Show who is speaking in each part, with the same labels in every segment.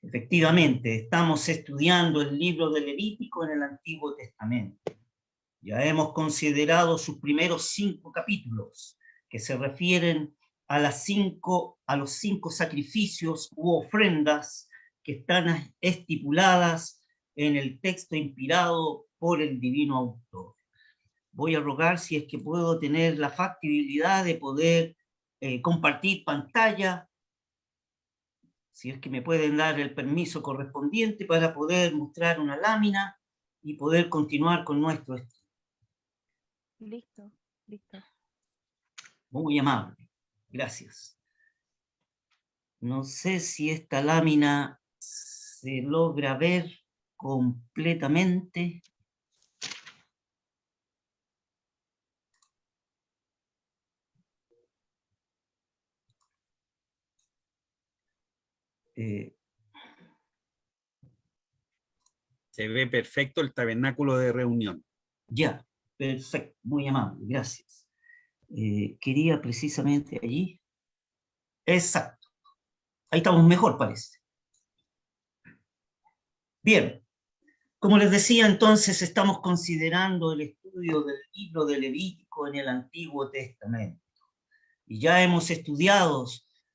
Speaker 1: Efectivamente, estamos estudiando el libro de Levítico en el Antiguo Testamento. Ya hemos considerado sus primeros 5 capítulos, que se refieren a los 5 sacrificios u ofrendas que están estipuladas en el texto inspirado por el divino autor. Voy a rogar si es que puedo tener la factibilidad de poder compartir pantalla, si es que me pueden dar el permiso correspondiente para poder mostrar una lámina y poder continuar con nuestro estudio.
Speaker 2: Listo, listo.
Speaker 1: Muy amable, gracias. No sé si esta lámina se logra ver completamente.
Speaker 3: Se ve perfecto el tabernáculo de reunión.
Speaker 1: Ya, perfecto, muy amable, gracias. Quería precisamente allí. Exacto. Ahí estamos mejor, parece. Bien, como les decía, entonces estamos considerando el estudio del libro de Levítico en el Antiguo Testamento. Y ya hemos estudiado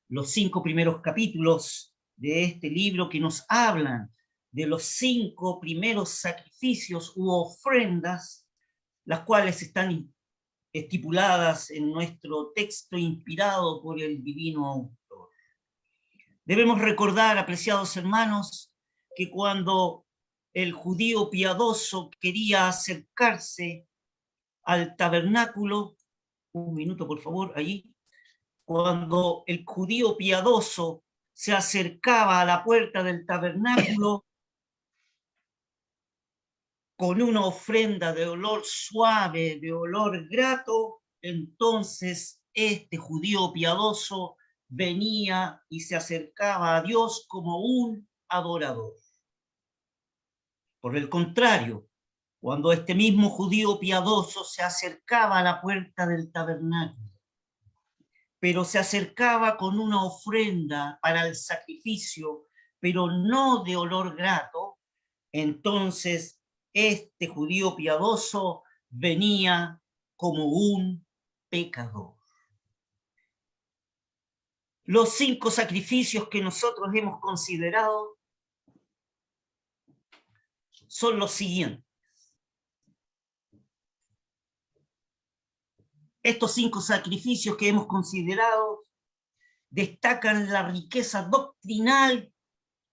Speaker 1: los 5 primeros capítulos de este libro que nos hablan de los 5 primeros sacrificios u ofrendas, las cuales están estipuladas en nuestro texto inspirado por el divino autor. Debemos recordar, apreciados hermanos, que cuando el judío piadoso quería acercarse al tabernáculo, un minuto por favor, allí, cuando el judío piadoso se acercaba a la puerta del tabernáculo con una ofrenda de olor suave, de olor grato, entonces este judío piadoso venía y se acercaba a Dios como un adorador. Por el contrario, cuando este mismo judío piadoso se acercaba a la puerta del tabernáculo, pero se acercaba con una ofrenda para el sacrificio, pero no de olor grato, entonces este judío piadoso venía como un pecador. Los 5 sacrificios que nosotros hemos considerado son los siguientes. Estos 5 sacrificios que hemos considerado destacan la riqueza doctrinal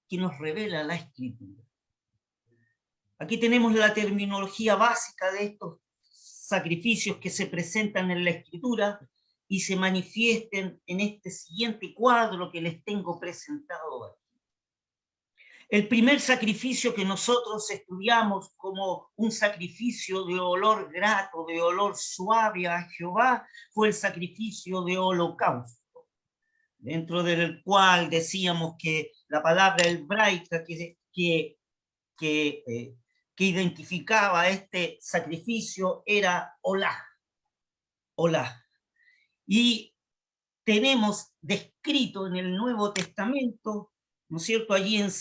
Speaker 1: que nos revela la Escritura. Aquí tenemos la terminología básica de estos sacrificios que se presentan en la Escritura y se manifiesten en este siguiente cuadro que les tengo presentado aquí. El primer sacrificio que nosotros estudiamos como un sacrificio de olor grato, de olor suave a Jehová, fue el sacrificio de holocausto, dentro del cual decíamos que la palabra hebraica que identificaba este sacrificio era olá. Olá. Y tenemos descrito en el Nuevo Testamento, ¿no es cierto?, allí en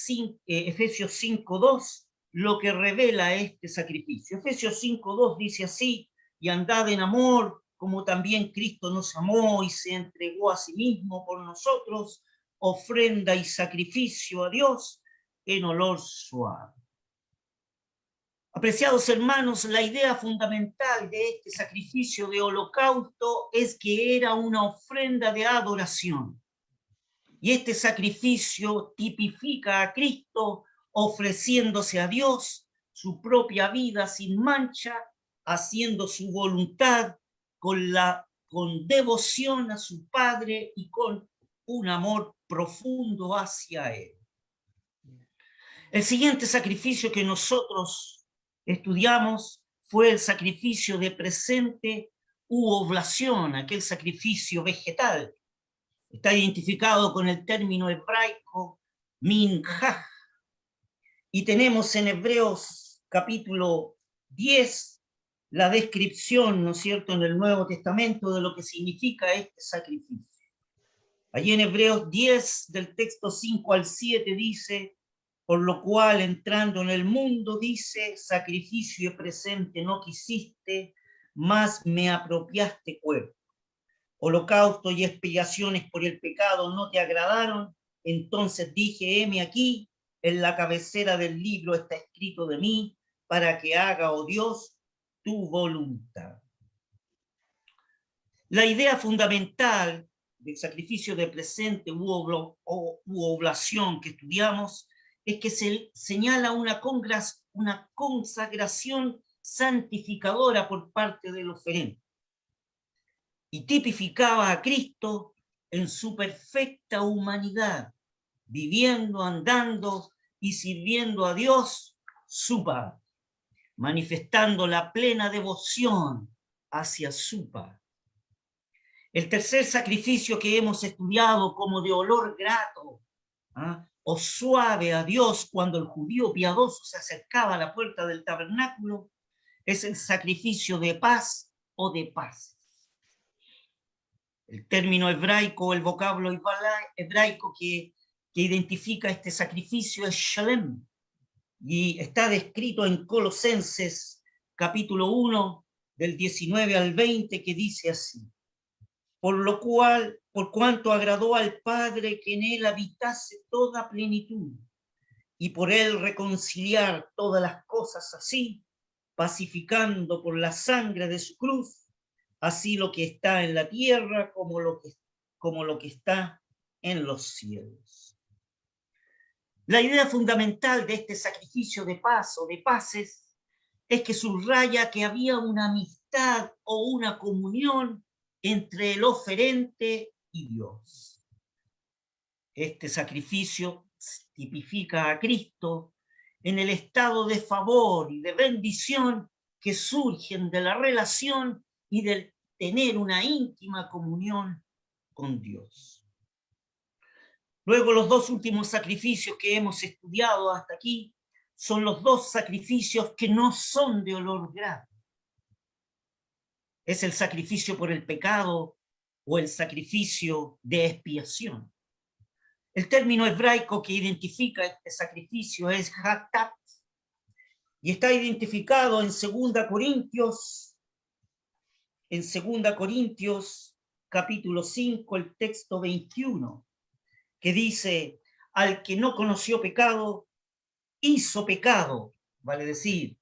Speaker 1: Efesios 5:2, lo que revela este sacrificio. Efesios 5:2 dice así: y andad en amor, como también Cristo nos amó y se entregó a sí mismo por nosotros, ofrenda y sacrificio a Dios en olor suave. Apreciados hermanos, la idea fundamental de este sacrificio de holocausto es que era una ofrenda de adoración. Y este sacrificio tipifica a Cristo ofreciéndose a Dios su propia vida sin mancha, haciendo su voluntad con devoción a su Padre y con un amor profundo hacia Él. El siguiente sacrificio que nosotros estudiamos fue el sacrificio de presente u oblación, aquel sacrificio vegetal. Está identificado con el término hebraico minjaj. Y tenemos en Hebreos capítulo 10 la descripción, ¿no es cierto?, en el Nuevo Testamento de lo que significa este sacrificio. Allí en Hebreos 10, del texto 5 al 7, dice: Por lo cual, entrando en el mundo, dice, sacrificio presente no quisiste, mas me apropiaste cuerpo. Holocausto y expiaciones por el pecado no te agradaron, entonces dije, heme aquí, en la cabecera del libro está escrito de mí, para que haga, oh Dios, tu voluntad. La idea fundamental del sacrificio de presente u oblación que estudiamos es que se señala una consagración santificadora por parte del oferente y tipificaba a Cristo en su perfecta humanidad, viviendo, andando y sirviendo a Dios, su Padre, manifestando la plena devoción hacia su Padre. El tercer sacrificio que hemos estudiado como de olor grato, o suave a Dios cuando el judío piadoso se acercaba a la puerta del tabernáculo, es el sacrificio de paz o de paz. El término hebraico, el vocablo hebraico que identifica este sacrificio es shalem, y está descrito en Colosenses capítulo 1, del 19 al 20, que dice así: por lo cual, por cuanto agradó al Padre que en él habitase toda plenitud, y por él reconciliar todas las cosas así, pacificando por la sangre de su cruz, así lo que está en la tierra como lo que está en los cielos. La idea fundamental de este sacrificio de paz o de paces es que subraya que había una amistad o una comunión entre el oferente y Dios. Este sacrificio tipifica a Cristo en el estado de favor y de bendición que surgen de la relación y del tener una íntima comunión con Dios. Luego, los dos últimos sacrificios que hemos estudiado hasta aquí son los dos sacrificios que no son de olor grato. Es el sacrificio por el pecado o el sacrificio de expiación. El término hebraico que identifica este sacrificio es hatat, y está identificado en 2 Corintios capítulo 5, el texto 21, que dice: al que no conoció pecado, hizo pecado, vale decir,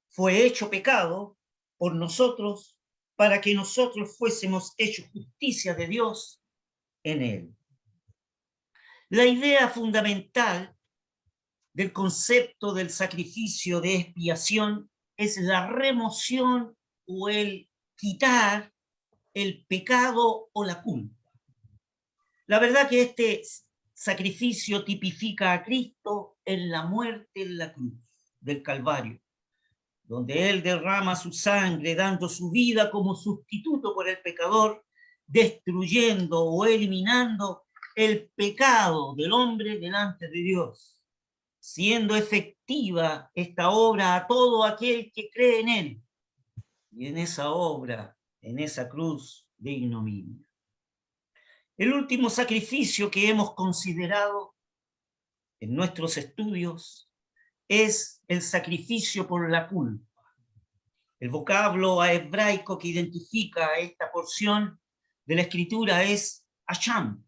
Speaker 1: fue hecho pecado por nosotros, para que nosotros fuésemos hechos justicia de Dios en él. La idea fundamental del concepto del sacrificio de expiación es la remoción o el quitar el pecado o la culpa. La verdad que este sacrificio tipifica a Cristo en la muerte en la cruz del Calvario, donde Él derrama su sangre, dando su vida como sustituto por el pecador, destruyendo o eliminando el pecado del hombre delante de Dios, siendo efectiva esta obra a todo aquel que cree en Él, y en esa obra, en esa cruz de ignominia. El último sacrificio que hemos considerado en nuestros estudios es el sacrificio por la culpa. El vocablo hebraico que identifica esta porción de la Escritura es Hasham,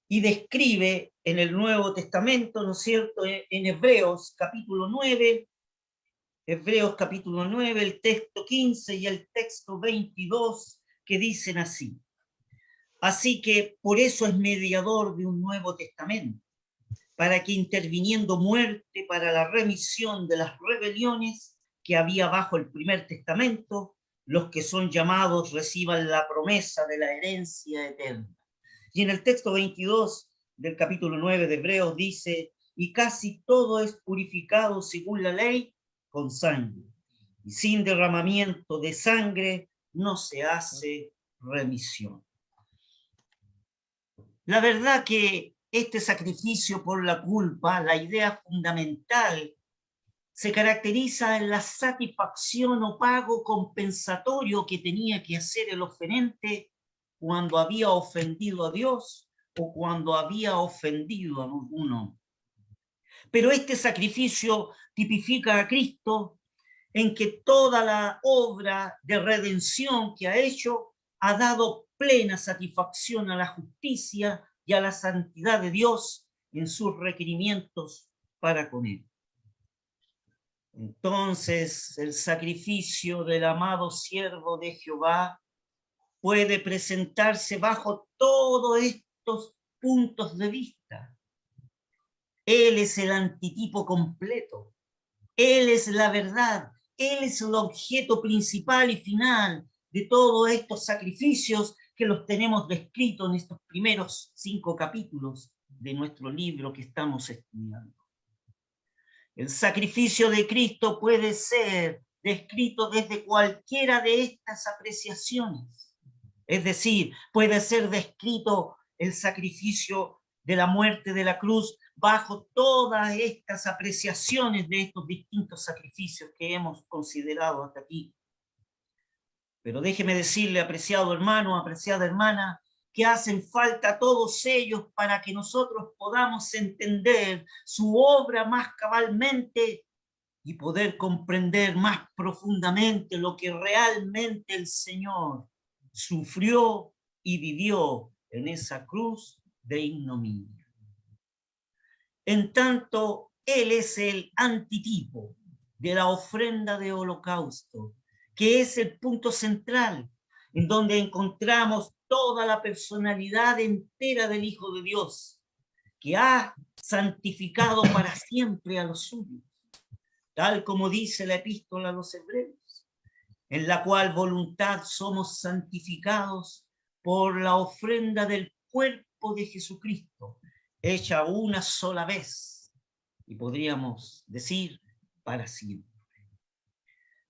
Speaker 1: y describe en el Nuevo Testamento, ¿no es cierto?, en Hebreos capítulo 9, el texto 15 y el texto 22, que dicen así: así que por eso es mediador de un Nuevo Testamento, para que interviniendo muerte para la remisión de las rebeliones que había bajo el primer testamento, los que son llamados reciban la promesa de la herencia eterna. Y en el texto 22 del capítulo 9 de Hebreos dice: y casi todo es purificado según la ley con sangre, y sin derramamiento de sangre no se hace remisión. La verdad que este sacrificio por la culpa, la idea fundamental, se caracteriza en la satisfacción o pago compensatorio que tenía que hacer el oferente cuando había ofendido a Dios o cuando había ofendido a algún hombre. Pero este sacrificio tipifica a Cristo en que toda la obra de redención que ha hecho ha dado plena satisfacción a la justicia y a la santidad de Dios en sus requerimientos para con él. Entonces, el sacrificio del amado siervo de Jehová puede presentarse bajo todos estos puntos de vista. Él es el antitipo completo. Él es la verdad. Él es el objeto principal y final de todos estos sacrificios que los tenemos descritos en estos primeros 5 capítulos de nuestro libro que estamos estudiando. El sacrificio de Cristo puede ser descrito desde cualquiera de estas apreciaciones. Es decir, puede ser descrito el sacrificio de la muerte de la cruz bajo todas estas apreciaciones de estos distintos sacrificios que hemos considerado hasta aquí. Pero déjeme decirle, apreciado hermano, apreciada hermana, que hacen falta todos ellos para que nosotros podamos entender su obra más cabalmente y poder comprender más profundamente lo que realmente el Señor sufrió y vivió en esa cruz de ignominia. En tanto, Él es el antitipo de la ofrenda de holocausto, que es el punto central, en donde encontramos toda la personalidad entera del Hijo de Dios, que ha santificado para siempre a los suyos, tal como dice la epístola a los Hebreos, en la cual voluntad somos santificados por la ofrenda del cuerpo de Jesucristo, hecha una sola vez, y podríamos decir para siempre.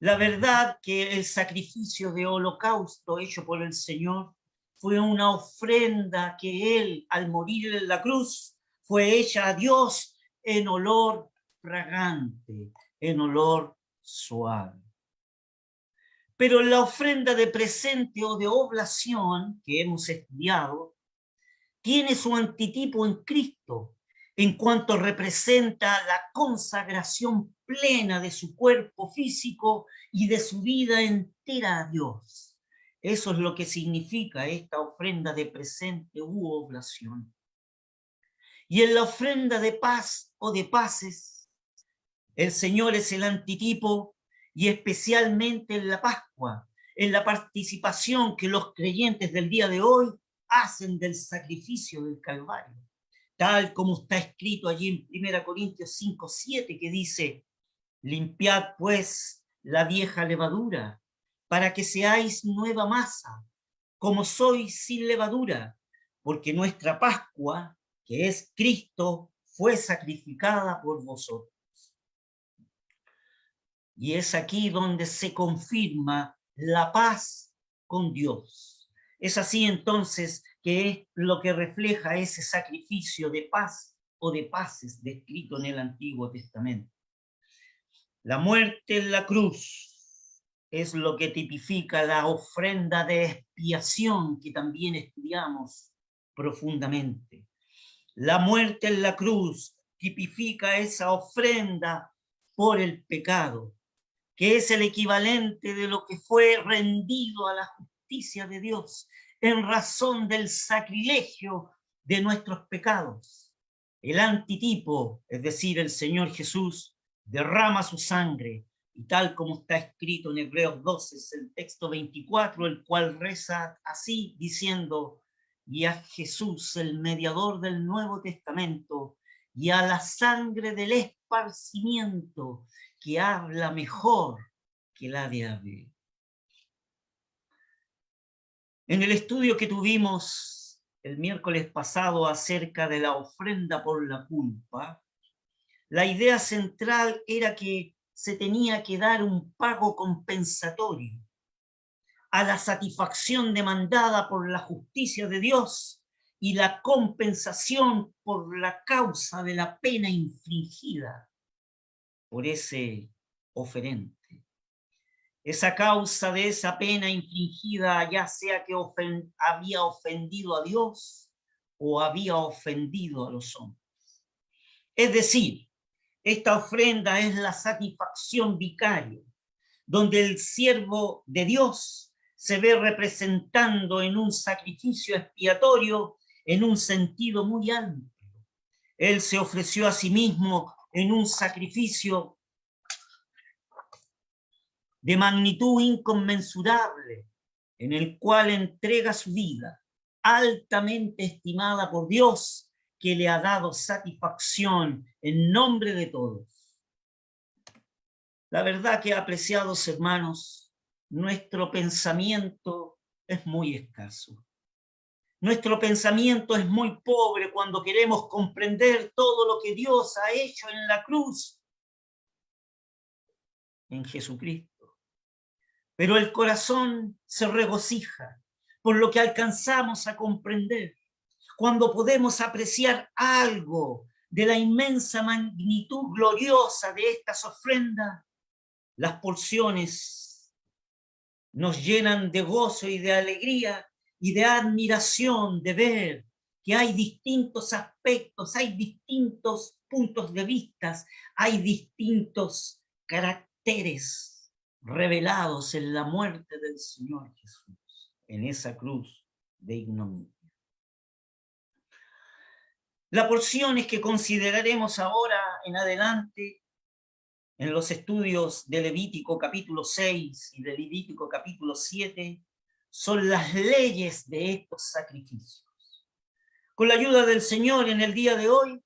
Speaker 1: La verdad que el sacrificio de holocausto hecho por el Señor fue una ofrenda que Él, al morir en la cruz, fue hecha a Dios en olor fragante, en olor suave. Pero la ofrenda de presente o de oblación que hemos estudiado tiene su antitipo en Cristo, en cuanto representa la consagración plena de su cuerpo físico y de su vida entera a Dios. Eso es lo que significa esta ofrenda de presente u oblación. Y en la ofrenda de paz o de paces, el Señor es el antitipo, y especialmente en la Pascua, en la participación que los creyentes del día de hoy hacen del sacrificio del Calvario, tal como está escrito allí en 1 Corintios 5:7, que dice: limpiad pues la vieja levadura, para que seáis nueva masa, como sois sin levadura, porque nuestra Pascua, que es Cristo, fue sacrificada por vosotros. Y es aquí donde se confirma la paz con Dios. Es así entonces que es lo que refleja ese sacrificio de paz o de paces descrito en el Antiguo Testamento. La muerte en la cruz es lo que tipifica la ofrenda de expiación que también estudiamos profundamente. La muerte en la cruz tipifica esa ofrenda por el pecado, que es el equivalente de lo que fue rendido a la justicia de Dios en razón del sacrilegio de nuestros pecados. El antitipo, es decir, el Señor Jesús, derrama su sangre, y tal como está escrito en Hebreos 12, es el texto 24, el cual reza así, diciendo: y a Jesús, el mediador del Nuevo Testamento, y a la sangre del esparcimiento, que habla mejor que la de Abel. En el estudio que tuvimos el miércoles pasado acerca de la ofrenda por la culpa, la idea central era que se tenía que dar un pago compensatorio a la satisfacción demandada por la justicia de Dios y la compensación por la causa de la pena infligida por ese oferente. Esa causa de esa pena infligida, ya sea que había ofendido a Dios o había ofendido a los hombres. Es decir, Esta ofrenda es la satisfacción vicaria, donde el siervo de Dios se ve representando en un sacrificio expiatorio en un sentido muy amplio. Él se ofreció a sí mismo en un sacrificio de magnitud inconmensurable, en el cual entrega su vida, altamente estimada por Dios, que le ha dado satisfacción en nombre de todos. La verdad que, apreciados hermanos, nuestro pensamiento es muy escaso. Nuestro pensamiento es muy pobre cuando queremos comprender todo lo que Dios ha hecho en la cruz, en Jesucristo. Pero el corazón se regocija por lo que alcanzamos a comprender. Cuando podemos apreciar algo de la inmensa magnitud gloriosa de estas ofrendas, las porciones nos llenan de gozo y de alegría y de admiración de ver que hay distintos aspectos, hay distintos puntos de vista, hay distintos caracteres revelados en la muerte del Señor Jesús, en esa cruz de ignominia. Las porciones que consideraremos ahora en adelante en los estudios de Levítico capítulo 6 y de Levítico capítulo 7 son las leyes de estos sacrificios. Con la ayuda del Señor, en el día de hoy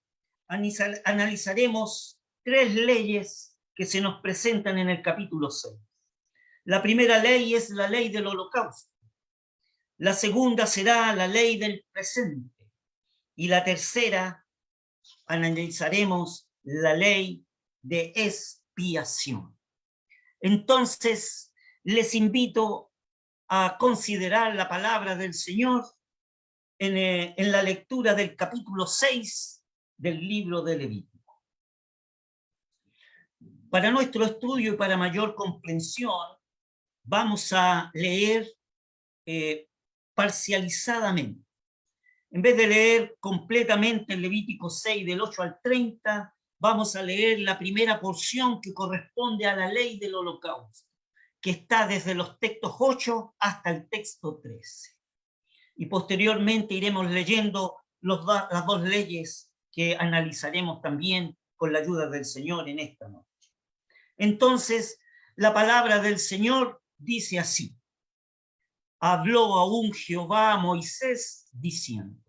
Speaker 1: analizaremos 3 leyes que se nos presentan en el capítulo 6. La primera ley es la ley del holocausto. La segunda será la ley del presente. Y la tercera analizaremos la ley de expiación. Entonces, les invito a considerar la palabra del Señor en la lectura del capítulo 6 del libro de Levítico. Para nuestro estudio y para mayor comprensión, vamos a leer parcializadamente. En vez de leer completamente el Levítico 6 del 8 al 30, vamos a leer la primera porción que corresponde a la ley del holocausto, que está desde los textos 8 hasta el texto 13. Y posteriormente iremos leyendo las 2 leyes que analizaremos también con la ayuda del Señor en esta noche. Entonces, la palabra del Señor dice así: habló aún Jehová a Moisés diciendo: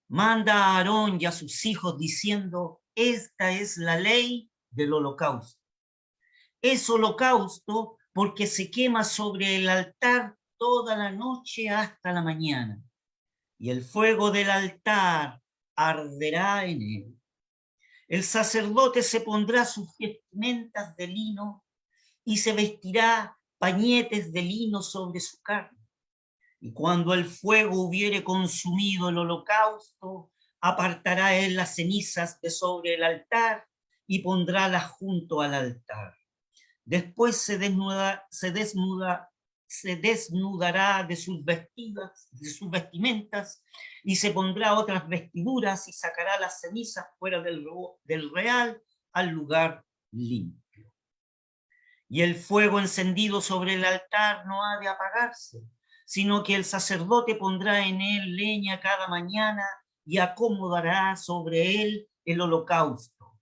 Speaker 1: manda a Aarón y a sus hijos diciendo, esta es la ley del holocausto. Es holocausto porque se quema sobre el altar toda la noche hasta la mañana, y el fuego del altar arderá en él. El sacerdote se pondrá sus vestimentas de lino y se vestirá pañetes de lino sobre su carne. Y cuando el fuego hubiere consumido el holocausto, apartará él las cenizas de sobre el altar y pondrálas junto al altar. Después se desnudará de sus vestimentas y se pondrá otras vestiduras y sacará las cenizas fuera del real al lugar limpio. Y el fuego encendido sobre el altar no ha de apagarse, sino que el sacerdote pondrá en él leña cada mañana y acomodará sobre él el holocausto,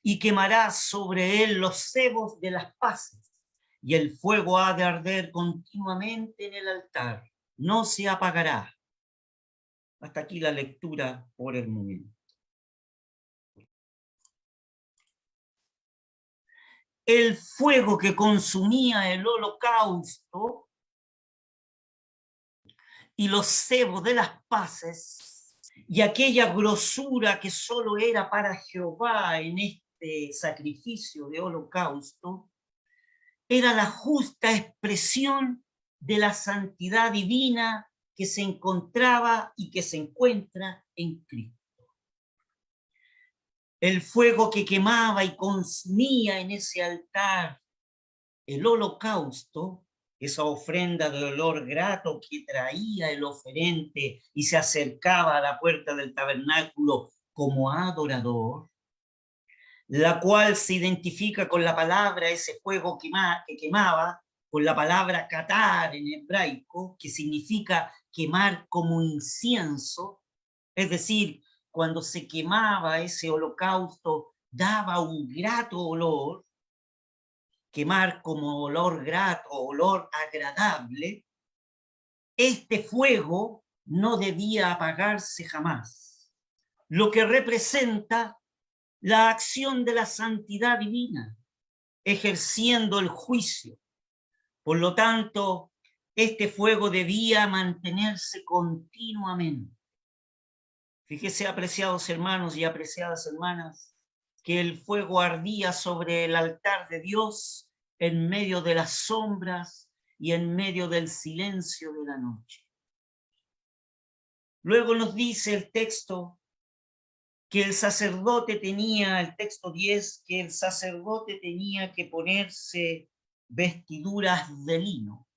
Speaker 1: y quemará sobre él los cebos de las paces, y el fuego ha de arder continuamente en el altar, no se apagará. Hasta aquí la lectura por el momento. El fuego que consumía el holocausto y los cebos de las paces y aquella grosura que solo era para Jehová en este sacrificio de holocausto, era la justa expresión de la santidad divina que se encontraba y que se encuentra en Cristo. El fuego que quemaba y consumía en ese altar el holocausto, esa ofrenda de olor grato que traía el oferente y se acercaba a la puerta del tabernáculo como adorador, la cual se identifica con la palabra, ese fuego que quemaba, con la palabra catar en hebraico, que significa quemar como incienso, es decir, cuando se quemaba ese holocausto, daba un grato olor, quemar como olor grato, olor agradable. Este fuego no debía apagarse jamás, lo que representa la acción de la santidad divina, ejerciendo el juicio. Por lo tanto, este fuego debía mantenerse continuamente. Fíjese, apreciados hermanos y apreciadas hermanas, que el fuego ardía sobre el altar de Dios en medio de las sombras y en medio del silencio de la noche. Luego nos dice el texto que el sacerdote tenía, el texto 10, que el sacerdote tenía que ponerse vestiduras de lino.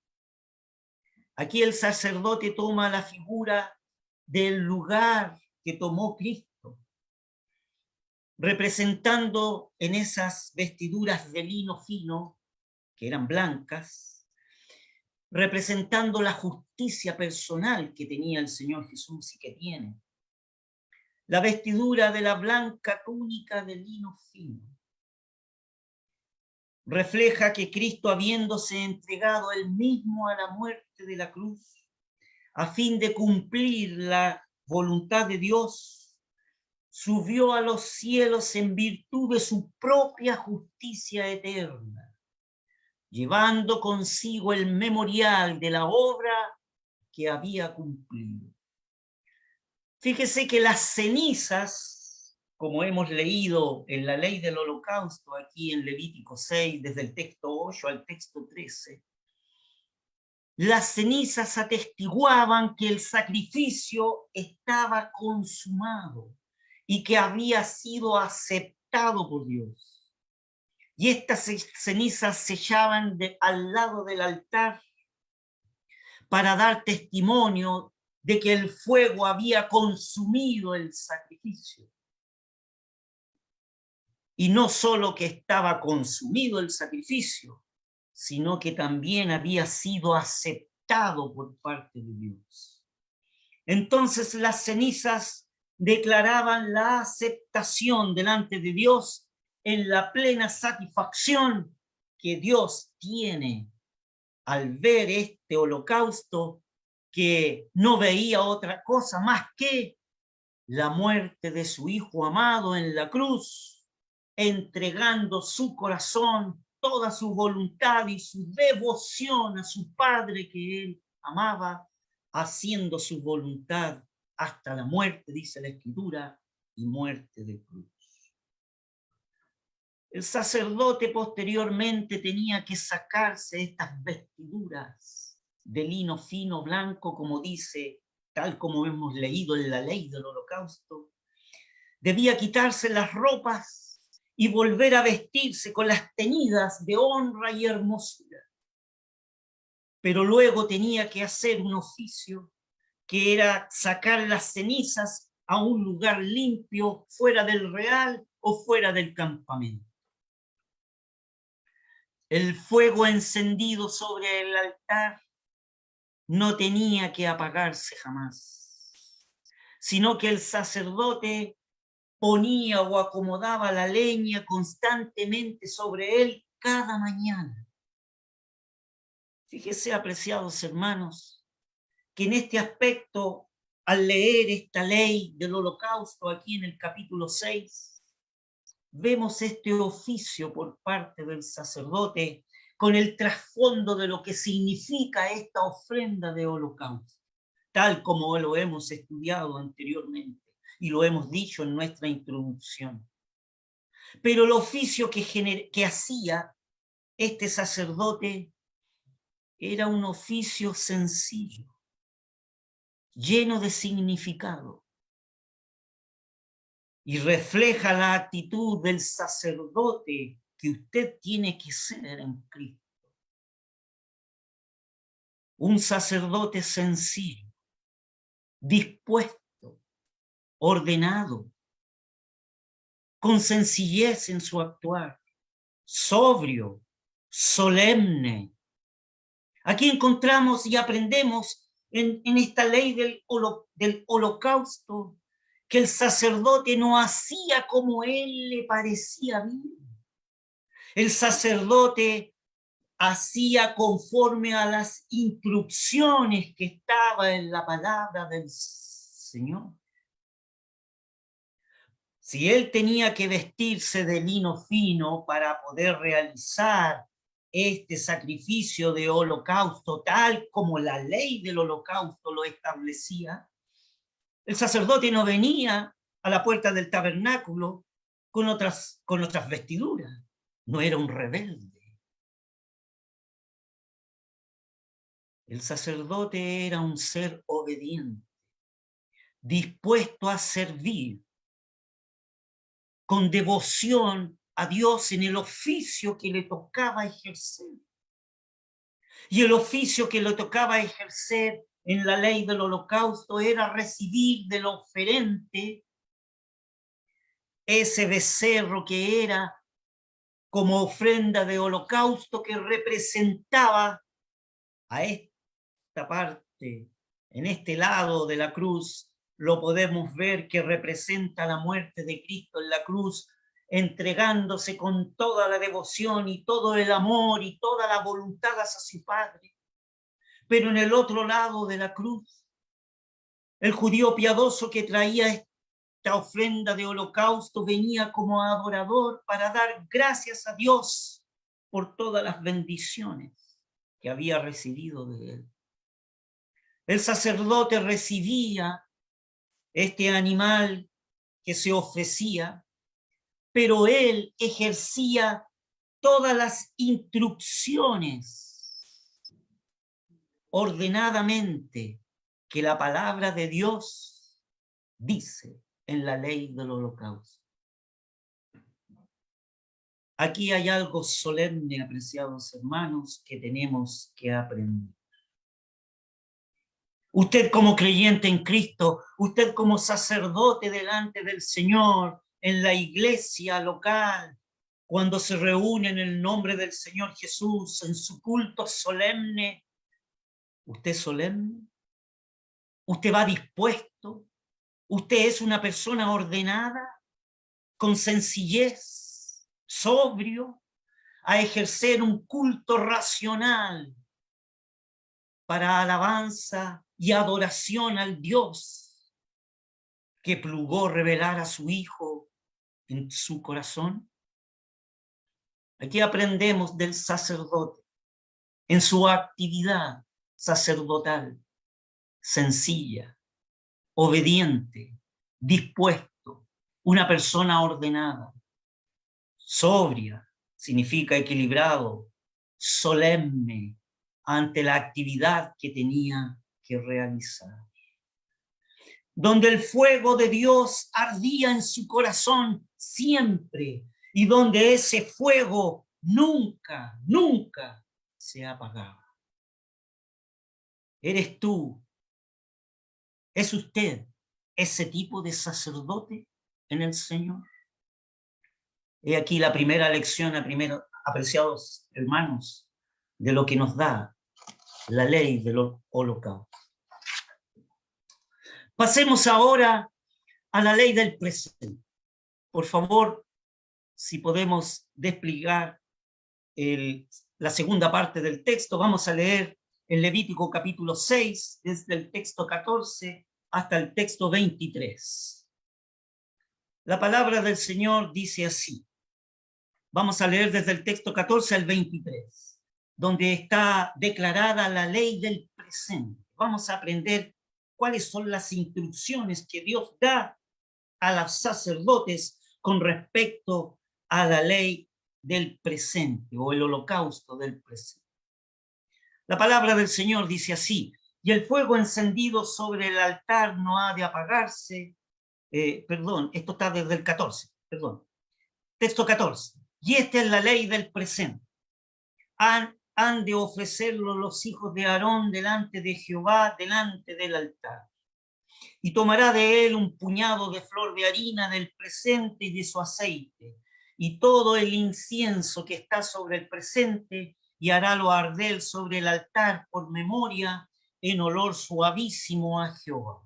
Speaker 1: Aquí el sacerdote toma la figura del lugar que tomó Cristo, representando en esas vestiduras de lino fino, que eran blancas, representando la justicia personal que tenía el Señor Jesús y que tiene. La vestidura de la blanca túnica de lino fino refleja que Cristo, habiéndose entregado él mismo a la muerte de la cruz, a fin de cumplir la voluntad de Dios, subió a los cielos en virtud de su propia justicia eterna, llevando consigo el memorial de la obra que había cumplido. Fíjese que las cenizas, como hemos leído en la ley del holocausto, aquí en Levítico 6, desde el texto 8 al texto 13, las cenizas atestiguaban que el sacrificio estaba consumado y que había sido aceptado por Dios. Y estas cenizas se echaban al lado del altar para dar testimonio de que el fuego había consumido el sacrificio. Y no solo que estaba consumido el sacrificio, sino que también había sido aceptado por parte de Dios. Entonces las cenizas declaraban la aceptación delante de Dios en la plena satisfacción que Dios tiene al ver este holocausto, que no veía otra cosa más que la muerte de su Hijo amado en la cruz, entregando su corazón, toda su voluntad y su devoción a su Padre que él amaba, haciendo su voluntad hasta la muerte, dice la Escritura, y muerte de cruz. El sacerdote posteriormente tenía que sacarse estas vestiduras de lino fino blanco, como dice, tal como hemos leído en la ley del holocausto. Debía quitarse las ropas y volver a vestirse con las teñidas de honra y hermosura. Pero luego tenía que hacer un oficio que era sacar las cenizas a un lugar limpio, fuera del real o fuera del campamento. El fuego encendido sobre el altar no tenía que apagarse jamás, sino que el sacerdote ponía o acomodaba la leña constantemente sobre él cada mañana. Fíjese, apreciados hermanos, que en este aspecto, al leer esta ley del holocausto aquí en el capítulo 6, vemos este oficio por parte del sacerdote con el trasfondo de lo que significa esta ofrenda de holocausto, tal como lo hemos estudiado anteriormente y lo hemos dicho en nuestra introducción. Pero el oficio que hacía este sacerdote era un oficio sencillo, lleno de significado, y refleja la actitud del sacerdote que usted tiene que ser en Cristo. Un sacerdote sencillo, dispuesto, ordenado, con sencillez en su actuar, sobrio, solemne. Aquí encontramos y aprendemos en esta ley del holocausto que el sacerdote no hacía como él le parecía bien. El sacerdote hacía conforme a las instrucciones que estaba en la palabra del Señor. Si él tenía que vestirse de lino fino para poder realizar este sacrificio de holocausto, tal como la ley del holocausto lo establecía, el sacerdote no venía a la puerta del tabernáculo con otras vestiduras, no era un rebelde. El sacerdote era un ser obediente, dispuesto a servir con devoción a Dios en el oficio que le tocaba ejercer. Y el oficio que le tocaba ejercer en la ley del holocausto era recibir del oferente ese becerro que era como ofrenda de holocausto que representaba a esta parte, en este lado de la cruz, lo podemos ver que representa la muerte de Cristo en la cruz, entregándose con toda la devoción y todo el amor y toda la voluntad hacia su Padre. Pero en el otro lado de la cruz, el judío piadoso que traía esta ofrenda de holocausto venía como adorador para dar gracias a Dios por todas las bendiciones que había recibido de él. El sacerdote recibía este animal que se ofrecía, pero él ejercía todas las instrucciones ordenadamente que la palabra de Dios dice en la ley del holocausto. Aquí hay algo solemne, apreciados hermanos, que tenemos que aprender. Usted como creyente en Cristo, usted como sacerdote delante del Señor, en la iglesia local, cuando se reúne en el nombre del Señor Jesús, en su culto solemne, ¿usted es solemne? ¿Usted va dispuesto? ¿Usted es una persona ordenada, con sencillez, sobrio, a ejercer un culto racional para alabanza y adoración al Dios que plugó revelar a su Hijo en su corazón? Aquí aprendemos del sacerdote en su actividad sacerdotal, sencilla, obediente, dispuesto, una persona ordenada, sobria, significa equilibrado, solemne ante la actividad que tenía que realizar. Donde el fuego de Dios ardía en su corazón siempre y donde ese fuego nunca, nunca se apagaba. ¿Eres tú? ¿Es usted ese tipo de sacerdote en el Señor? He aquí la primera lección, apreciados hermanos, de lo que nos da la ley del holocausto. Pasemos ahora a la ley del presente. Por favor, si podemos desplegar la segunda parte del texto, vamos a leer en Levítico capítulo 6, desde el texto 14 hasta el texto 23. La palabra del Señor dice así. Vamos a leer desde el texto 14 al 23, donde está declarada la ley del presente. Vamos a aprender cuáles son las instrucciones que Dios da a los sacerdotes con respecto a la ley del presente o el holocausto del presente. La palabra del Señor dice así: y el fuego encendido sobre el altar no ha de apagarse. Esto está desde el 14, texto 14. Y esta es la ley del presente. Han de ofrecerlo los hijos de Aarón delante de Jehová, delante del altar. Y tomará de él un puñado de flor de harina del presente y de su aceite, y todo el incienso que está sobre el presente, y harálo arder sobre el altar por memoria, en olor suavísimo a Jehová.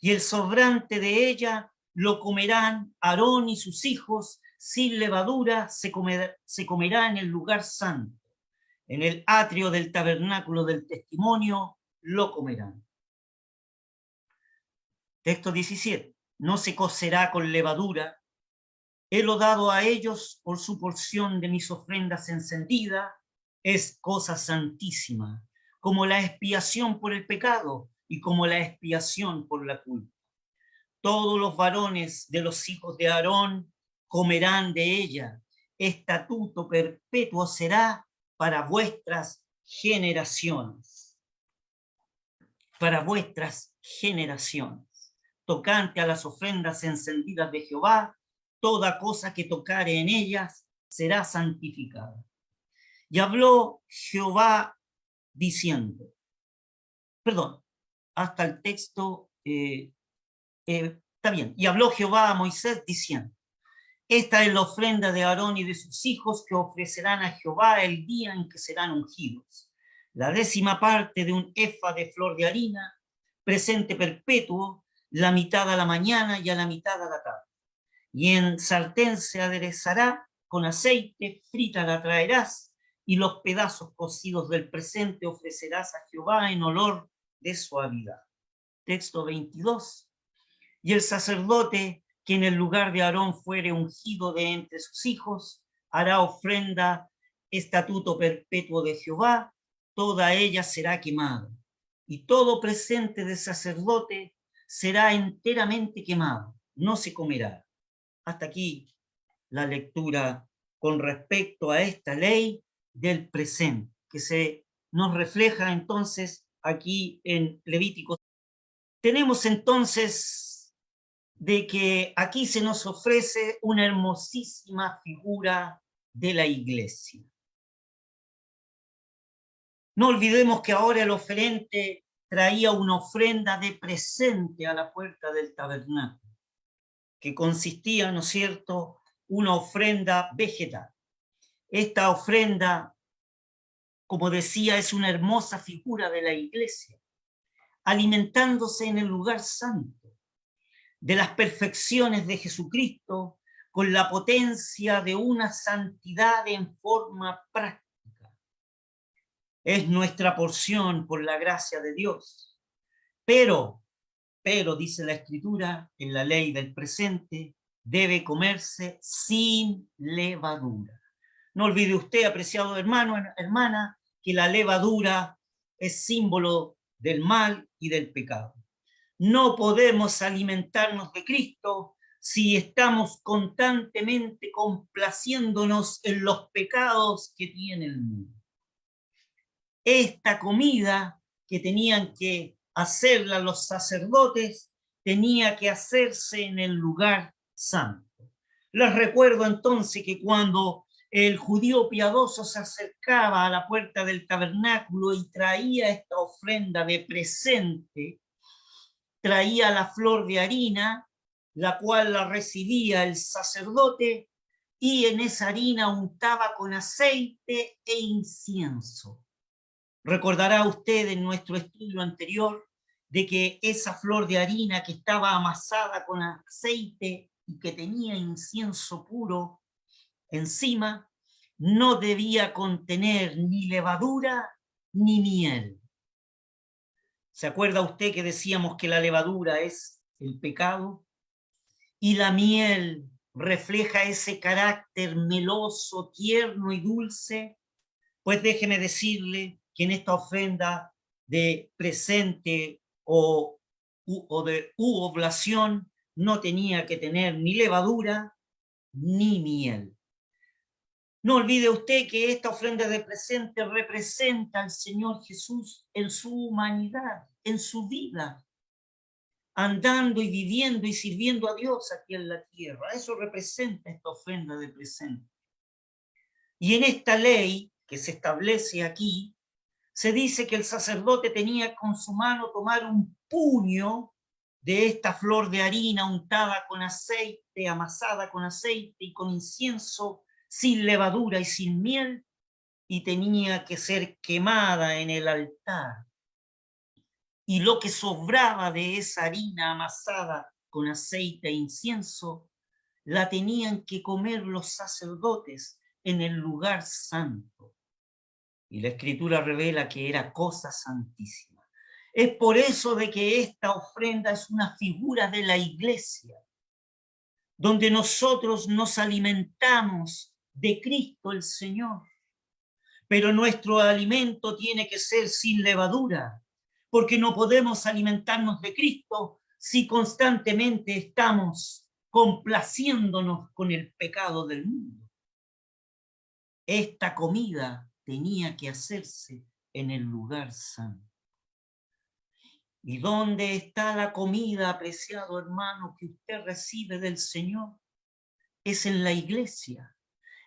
Speaker 1: Y el sobrante de ella lo comerán Aarón y sus hijos, sin levadura se comerá en el lugar santo. En el atrio del tabernáculo del testimonio lo comerán. Texto 17. No se cocerá con levadura. Helo dado a ellos por su porción de mis ofrendas encendidas. Es cosa santísima, como la expiación por el pecado y como la expiación por la culpa. Todos los varones de los hijos de Aarón comerán de ella. Estatuto perpetuo será para vuestras generaciones. Para vuestras generaciones. Tocante a las ofrendas encendidas de Jehová, toda cosa que tocare en ellas será santificada. Y habló Jehová diciendo, perdón, hasta el texto, está bien, y habló Jehová a Moisés diciendo, esta es la ofrenda de Aarón y de sus hijos que ofrecerán a Jehová el día en que serán ungidos. La 10ª parte de un efa de flor de harina, presente perpetuo, la mitad a la mañana y a la mitad a la tarde. Y en sartén se aderezará con aceite, frita la traerás, y los pedazos cocidos del presente ofrecerás a Jehová en olor de suavidad. Texto 22. Y el sacerdote que en el lugar de Aarón fuere ungido de entre sus hijos, hará ofrenda, estatuto perpetuo de Jehová, toda ella será quemada. Y todo presente de sacerdote será enteramente quemado, no se comerá. Hasta aquí la lectura con respecto a esta ley del presente, que se nos refleja entonces aquí en Levítico. Tenemos entonces de que aquí se nos ofrece una hermosísima figura de la iglesia. No olvidemos que ahora el oferente traía una ofrenda de presente a la puerta del tabernáculo, que consistía, ¿no es cierto?, una ofrenda vegetal. Esta ofrenda, como decía, es una hermosa figura de la iglesia, alimentándose en el lugar santo de las perfecciones de Jesucristo con la potencia de una santidad en forma práctica. Es nuestra porción por la gracia de Dios. Pero, dice la Escritura, en la ley del presente, debe comerse sin levadura. No olvide usted, apreciado hermano, hermana, que la levadura es símbolo del mal y del pecado. No podemos alimentarnos de Cristo si estamos constantemente complaciéndonos en los pecados que tiene el mundo. Esta comida que tenían que hacerla los sacerdotes tenía que hacerse en el lugar santo. Les recuerdo entonces que cuando el judío piadoso se acercaba a la puerta del tabernáculo y traía esta ofrenda de presente, traía la flor de harina, la cual la recibía el sacerdote, y en esa harina untaba con aceite e incienso. Recordará usted en nuestro estudio anterior de que esa flor de harina que estaba amasada con aceite y que tenía incienso puro encima, no debía contener ni levadura ni miel. ¿Se acuerda usted que decíamos que la levadura es el pecado? Y la miel refleja ese carácter meloso, tierno y dulce. Pues déjeme decirle que en esta ofrenda de presente o de oblación no tenía que tener ni levadura ni miel. No olvide usted que esta ofrenda de presente representa al Señor Jesús en su humanidad, en su vida, andando y viviendo y sirviendo a Dios aquí en la tierra. Eso representa esta ofrenda de presente. Y en esta ley que se establece aquí, se dice que el sacerdote tenía con su mano tomar un puño de esta flor de harina untada con aceite, amasada con aceite y con incienso, sin levadura y sin miel, y tenía que ser quemada en el altar. Y lo que sobraba de esa harina amasada con aceite e incienso, la tenían que comer los sacerdotes en el lugar santo. Y la Escritura revela que era cosa santísima. Es por eso de que esta ofrenda es una figura de la iglesia, donde nosotros nos alimentamos de Cristo el Señor. Pero nuestro alimento tiene que ser sin levadura, porque no podemos alimentarnos de Cristo si constantemente estamos complaciéndonos con el pecado del mundo. Esta comida tenía que hacerse en el lugar santo. ¿Y dónde está la comida, apreciado hermano, que usted recibe del Señor? Es en la iglesia,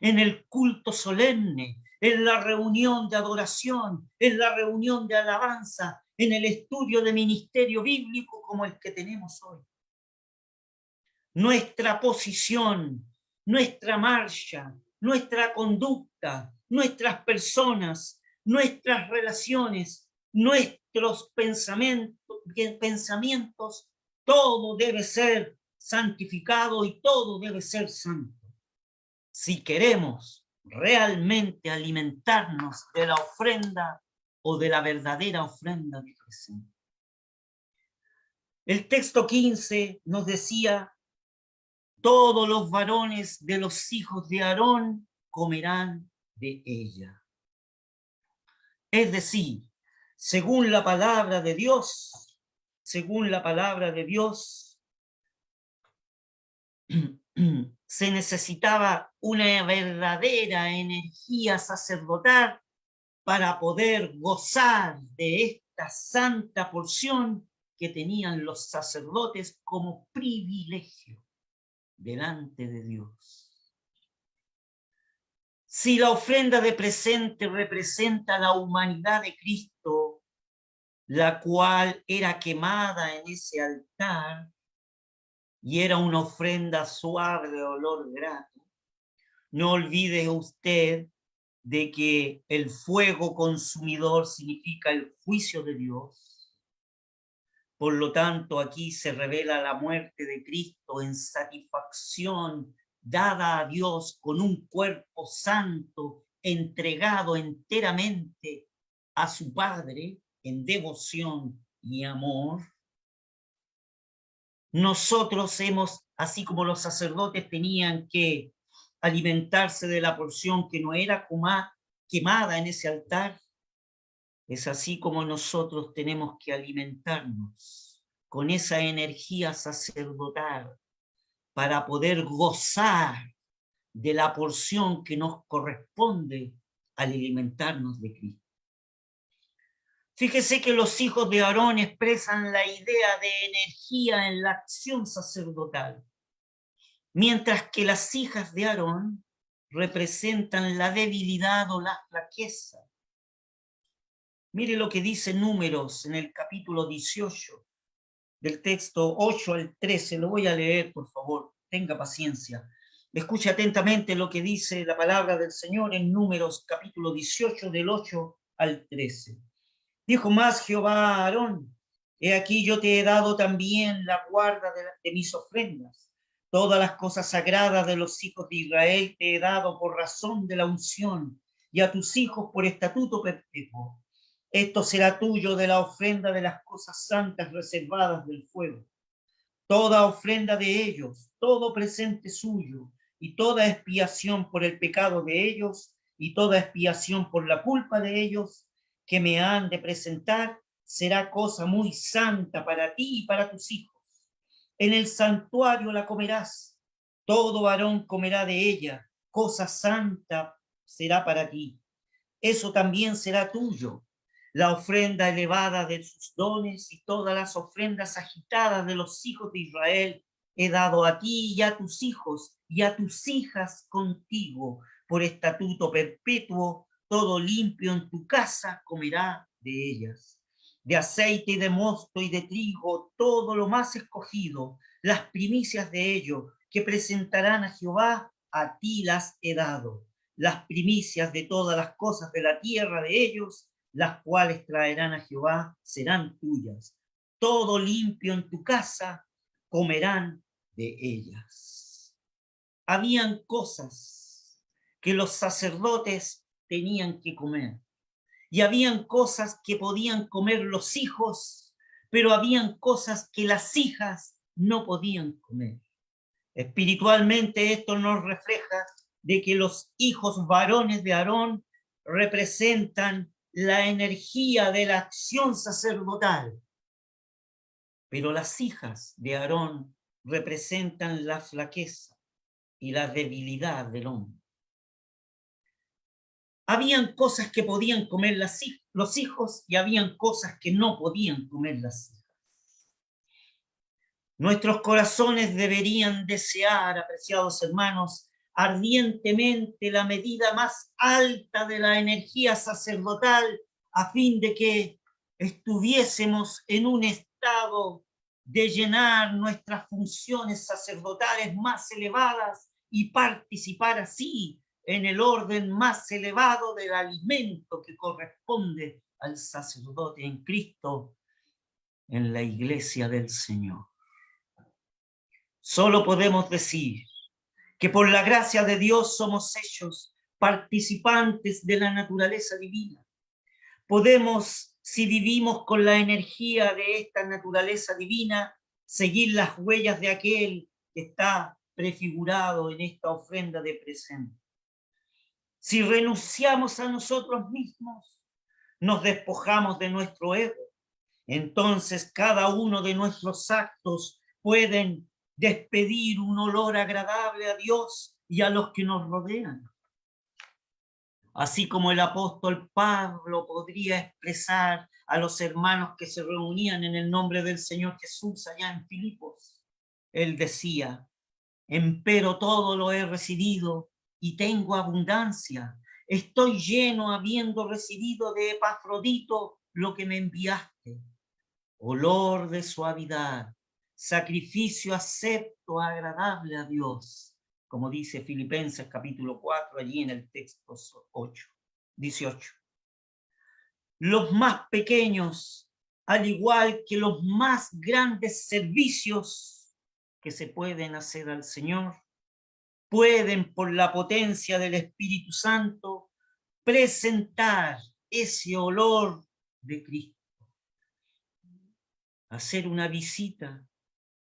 Speaker 1: en el culto solemne, en la reunión de adoración, en la reunión de alabanza, en el estudio de ministerio bíblico como el que tenemos hoy. Nuestra posición, nuestra marcha, nuestra conducta, nuestras personas, nuestras relaciones, nuestros pensamientos, todo debe ser santificado y todo debe ser santo. Si queremos realmente alimentarnos de la ofrenda o de la verdadera ofrenda de presente. El texto 15 nos decía: todos los varones de los hijos de Aarón comerán de ella. Es decir, según la palabra de Dios, se necesitaba una verdadera energía sacerdotal para poder gozar de esta santa porción que tenían los sacerdotes como privilegio delante de Dios. Si la ofrenda de presente representa la humanidad de Cristo, la cual era quemada en ese altar, y era una ofrenda suave de olor grato, no olvide usted de que el fuego consumidor significa el juicio de Dios. Por lo tanto, aquí se revela la muerte de Cristo en satisfacción dada a Dios con un cuerpo santo entregado enteramente a su Padre en devoción y amor. Nosotros hemos, así como los sacerdotes tenían que alimentarse de la porción que no era quemada en ese altar, es así como nosotros tenemos que alimentarnos con esa energía sacerdotal para poder gozar de la porción que nos corresponde al alimentarnos de Cristo. Fíjese que los hijos de Aarón expresan la idea de energía en la acción sacerdotal, mientras que las hijas de Aarón representan la debilidad o la flaqueza. Mire lo que dice Números en el capítulo 18, del texto 8 al 13. Lo voy a leer, por favor, tenga paciencia. Escuche atentamente lo que dice la palabra del Señor en Números capítulo 18, del 8 al 13. Dijo más Jehová a Aarón: he aquí yo te he dado también la guarda de mis ofrendas. Todas las cosas sagradas de los hijos de Israel te he dado por razón de la unción, y a tus hijos por estatuto perpetuo. Esto será tuyo de la ofrenda de las cosas santas reservadas del fuego. Toda ofrenda de ellos, todo presente suyo, y toda expiación por el pecado de ellos, y toda expiación por la culpa de ellos, que me han de presentar, será cosa muy santa para ti y para tus hijos. En el santuario la comerás, todo varón comerá de ella, cosa santa será para ti. Eso también será tuyo, la ofrenda elevada de sus dones y todas las ofrendas agitadas de los hijos de Israel he dado a ti y a tus hijos y a tus hijas contigo por estatuto perpetuo. Todo limpio en tu casa comerá de ellas. de aceite y de mosto y de trigo, todo lo más escogido, las primicias de ello, que presentarán a Jehová, a ti las he dado. Las primicias de todas las cosas de la tierra de ellos, las cuales traerán a Jehová, serán tuyas. Todo limpio en tu casa, comerán de ellas. Habían cosas que los sacerdotes tenían que comer. Y habían cosas que podían comer los hijos, pero habían cosas que las hijas no podían comer. Espiritualmente esto nos refleja de que los hijos varones de Aarón representan la energía de la acción sacerdotal, pero las hijas de Aarón representan la flaqueza y la debilidad del hombre. Habían cosas que podían comer los hijos y habían cosas que no podían comer las hijas. Nuestros corazones deberían desear, apreciados hermanos, ardientemente la medida más alta de la energía sacerdotal a fin de que estuviésemos en un estado de llenar nuestras funciones sacerdotales más elevadas y participar así en el orden más elevado del alimento que corresponde al sacerdote en Cristo, en la iglesia del Señor. Solo podemos decir que por la gracia de Dios somos hechos participantes de la naturaleza divina. Podemos, si vivimos con la energía de esta naturaleza divina, seguir las huellas de aquel que está prefigurado en esta ofrenda de presente. Si renunciamos a nosotros mismos, nos despojamos de nuestro ego. Entonces cada uno de nuestros actos pueden despedir un olor agradable a Dios y a los que nos rodean. Así como el apóstol Pablo podría expresar a los hermanos que se reunían en el nombre del Señor Jesús allá en Filipos, él decía: empero todo lo he recibido y tengo abundancia. Estoy lleno habiendo recibido de Epafrodito lo que me enviaste. Olor de suavidad, sacrificio acepto, agradable a Dios, como dice Filipenses capítulo 4, allí en el texto 18. Los más pequeños, al igual que los más grandes servicios que se pueden hacer al Señor, pueden, por la potencia del Espíritu Santo, presentar ese olor de Cristo. Hacer una visita,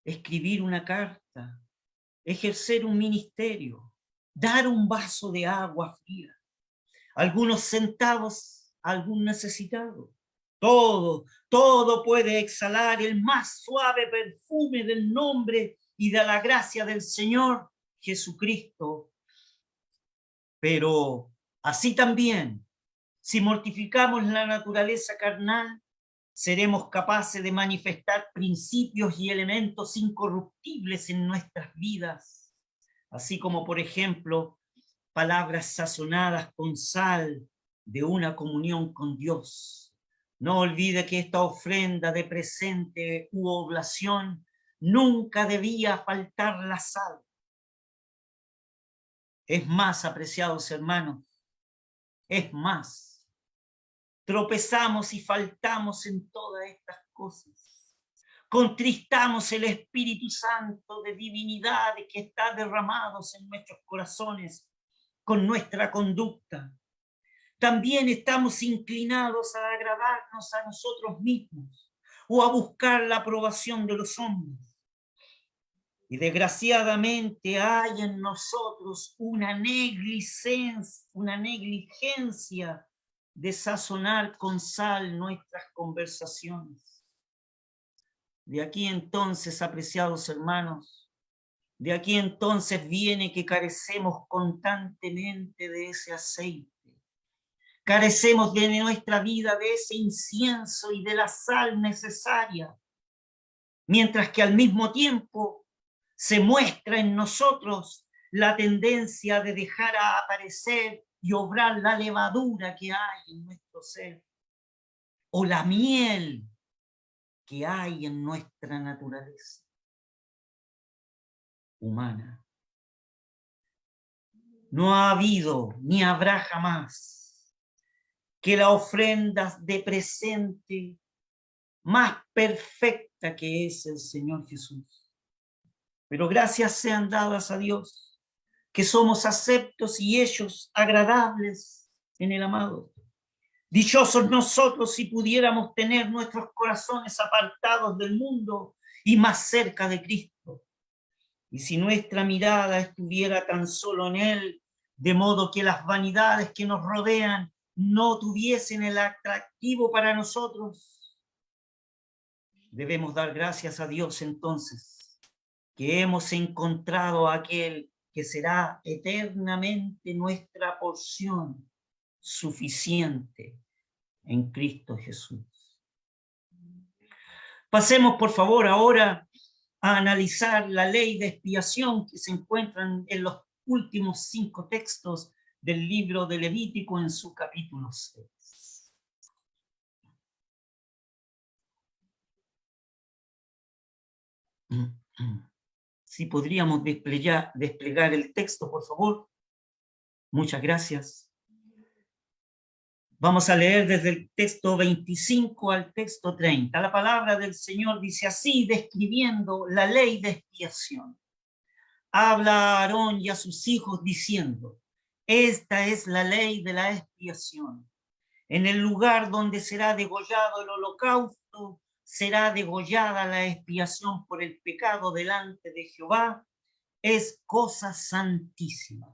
Speaker 1: escribir una carta, ejercer un ministerio, dar un vaso de agua fría, algunos centavos a algún necesitado. Todo puede exhalar el más suave perfume del nombre y de la gracia del Señor Jesucristo. Pero así también, si mortificamos la naturaleza carnal, seremos capaces de manifestar principios y elementos incorruptibles en nuestras vidas, así como, por ejemplo, palabras sazonadas con sal de una comunión con Dios. No olvide que esta ofrenda de presente u oblación nunca debía faltar la sal. Es más, apreciados hermanos, es más, tropezamos y faltamos en todas estas cosas. Contristamos el Espíritu Santo de divinidad que está derramado en nuestros corazones con nuestra conducta. También estamos inclinados a agradarnos a nosotros mismos o a buscar la aprobación de los hombres. Y desgraciadamente hay en nosotros una negligencia de sazonar con sal nuestras conversaciones. De aquí entonces, apreciados hermanos, de aquí entonces viene que carecemos constantemente de ese aceite. Carecemos de nuestra vida de ese incienso y de la sal necesaria, mientras que al mismo tiempo se muestra en nosotros la tendencia de dejar aparecer y obrar la levadura que hay en nuestro ser. o la miel que hay en nuestra naturaleza humana. No ha habido ni habrá jamás que la ofrenda de presente más perfecta que es el Señor Jesús. Pero gracias sean dadas a Dios, que somos aceptos y hechos agradables en el amado. Dichosos nosotros si pudiéramos tener nuestros corazones apartados del mundo y más cerca de Cristo. Y si nuestra mirada estuviera tan solo en Él, de modo que las vanidades que nos rodean no tuviesen el atractivo para nosotros. Debemos dar gracias a Dios entonces, que hemos encontrado a aquel que será eternamente nuestra porción suficiente en Cristo Jesús. Pasemos, por favor, ahora a analizar la ley de expiación que se encuentran en los últimos 5 textos del libro de Levítico en su capítulo 6. Si podríamos desplegar el texto, por favor. Muchas gracias. Vamos a leer desde el texto 25 al texto 30. La palabra del Señor dice así, describiendo la ley de expiación. Habla a Aarón y a sus hijos diciendo, esta es la ley de la expiación. En el lugar donde será degollado el holocausto, será degollada la expiación por el pecado delante de Jehová. Es cosa santísima.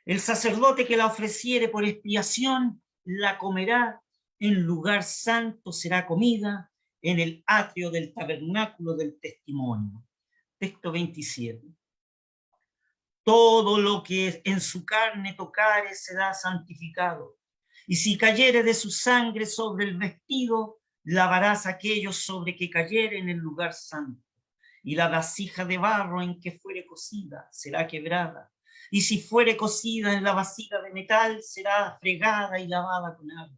Speaker 1: El sacerdote que la ofreciere por expiación, la comerá, en lugar santo será comida, en el atrio del tabernáculo del testimonio. Texto 27. Todo lo que en su carne tocare será santificado, y si cayere de su sangre sobre el vestido, lavarás aquellos sobre que cayere en el lugar santo, y la vasija de barro en que fuere cocida será quebrada, y si fuere cocida en la vasija de metal, será fregada y lavada con agua.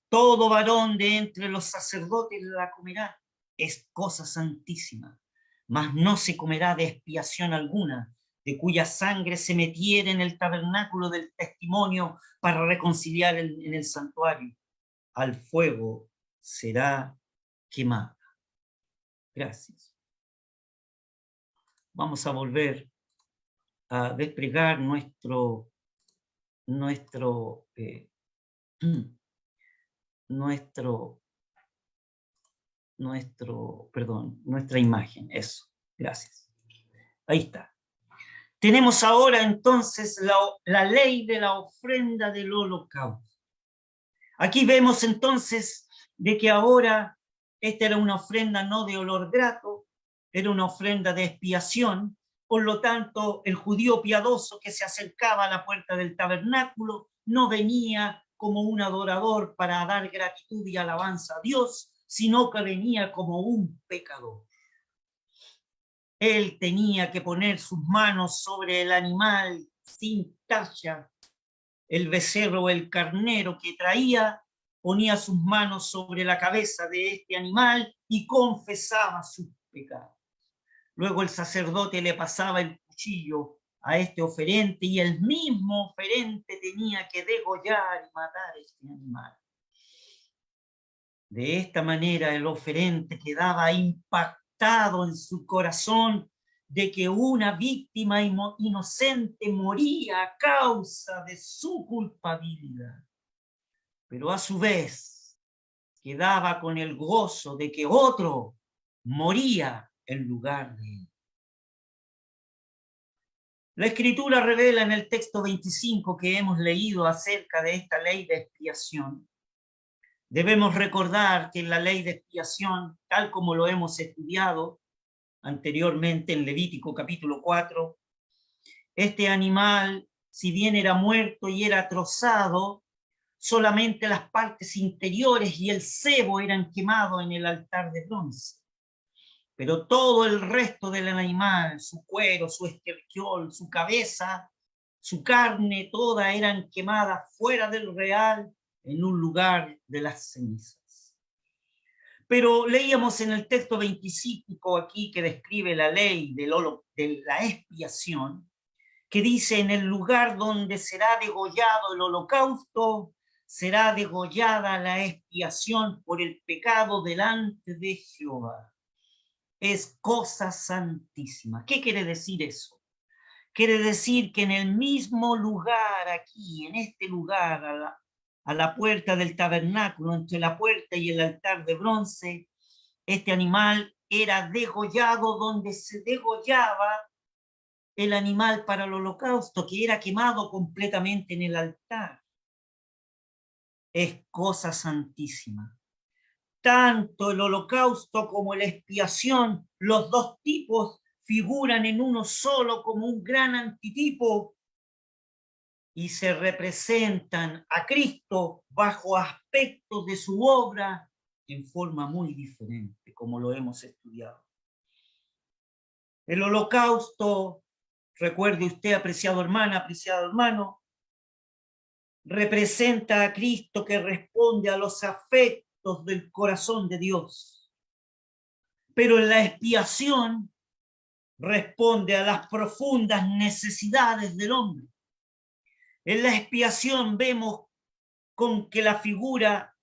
Speaker 1: Todo varón de entre los sacerdotes la comerá, es cosa santísima, mas no se comerá de expiación alguna, de cuya sangre se metiera en el tabernáculo del testimonio para reconciliar en el santuario. Al fuego será quemada. Gracias. Vamos a volver a desplegar nuestra imagen. Eso, gracias. Ahí está. Tenemos ahora entonces la ley de la ofrenda del holocausto. Aquí vemos entonces de que ahora esta era una ofrenda no de olor grato, era una ofrenda de expiación. Por lo tanto, el judío piadoso que se acercaba a la puerta del tabernáculo no venía como un adorador para dar gratitud y alabanza a Dios, sino que venía como un pecador. Él tenía que poner sus manos sobre el animal sin tacha, el becerro o el carnero que traía, ponía sus manos sobre la cabeza de este animal y confesaba sus pecados. Luego el sacerdote le pasaba el cuchillo a este oferente y el mismo oferente tenía que degollar y matar a este animal. De esta manera el oferente quedaba impactado en su corazón de que una víctima inocente moría a causa de su culpabilidad. Pero a su vez quedaba con el gozo de que otro moría en lugar de él. La Escritura revela en el texto 25 que hemos leído acerca de esta ley de expiación. Debemos recordar que en la ley de expiación, tal como lo hemos estudiado anteriormente en Levítico capítulo 4, este animal, si bien era muerto y era trozado, solamente las partes interiores y el sebo eran quemados en el altar de bronce. Pero todo el resto del animal, su cuero, su esterquiol, su cabeza, su carne, todas eran quemadas fuera del real en un lugar de las cenizas. Pero leíamos en el texto 25 aquí que describe la ley de la expiación, que dice: en el lugar donde será degollado el holocausto, será degollada la expiación por el pecado delante de Jehová. Es cosa santísima. ¿Qué quiere decir eso? Quiere decir que en el mismo lugar, aquí, en este lugar, a la puerta del tabernáculo, entre la puerta y el altar de bronce, este animal era degollado donde se degollaba el animal para el holocausto, que era quemado completamente en el altar. Es cosa santísima. Tanto el holocausto como la expiación, los dos tipos figuran en uno solo como un gran antitipo y se representan a Cristo bajo aspectos de su obra en forma muy diferente, como lo hemos estudiado. El holocausto, recuerde usted, apreciado hermana, apreciado hermano, representa a Cristo que responde a los afectos del corazón de Dios. Pero en la expiación responde a las profundas necesidades del hombre. En la expiación vemos con que la profunda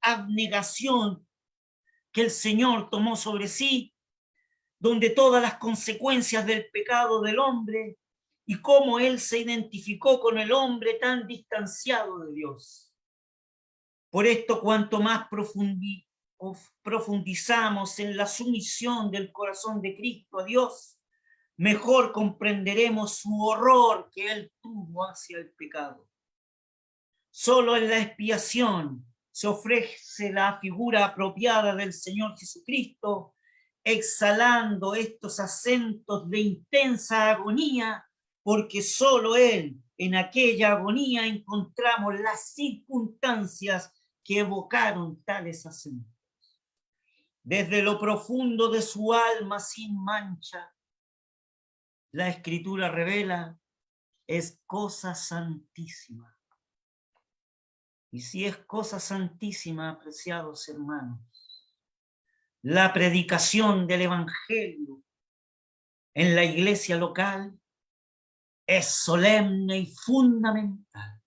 Speaker 1: abnegación que el Señor tomó sobre sí, donde todas las consecuencias del pecado del hombre y cómo Él se identificó con el hombre tan distanciado de Dios. Por esto, cuanto más profundizamos en la sumisión del corazón de Cristo a Dios, mejor comprenderemos su horror que Él tuvo hacia el pecado. Solo en la expiación se ofrece la figura apropiada del Señor Jesucristo, exhalando estos acentos de intensa agonía, porque solo Él, en aquella agonía, encontramos las circunstancias que evocaron tales acentos. Desde lo profundo de su alma sin mancha, la Escritura revela: es cosa santísima. Y si es cosa santísima, apreciados hermanos, la predicación del Evangelio en la iglesia local es solemne y fundamental.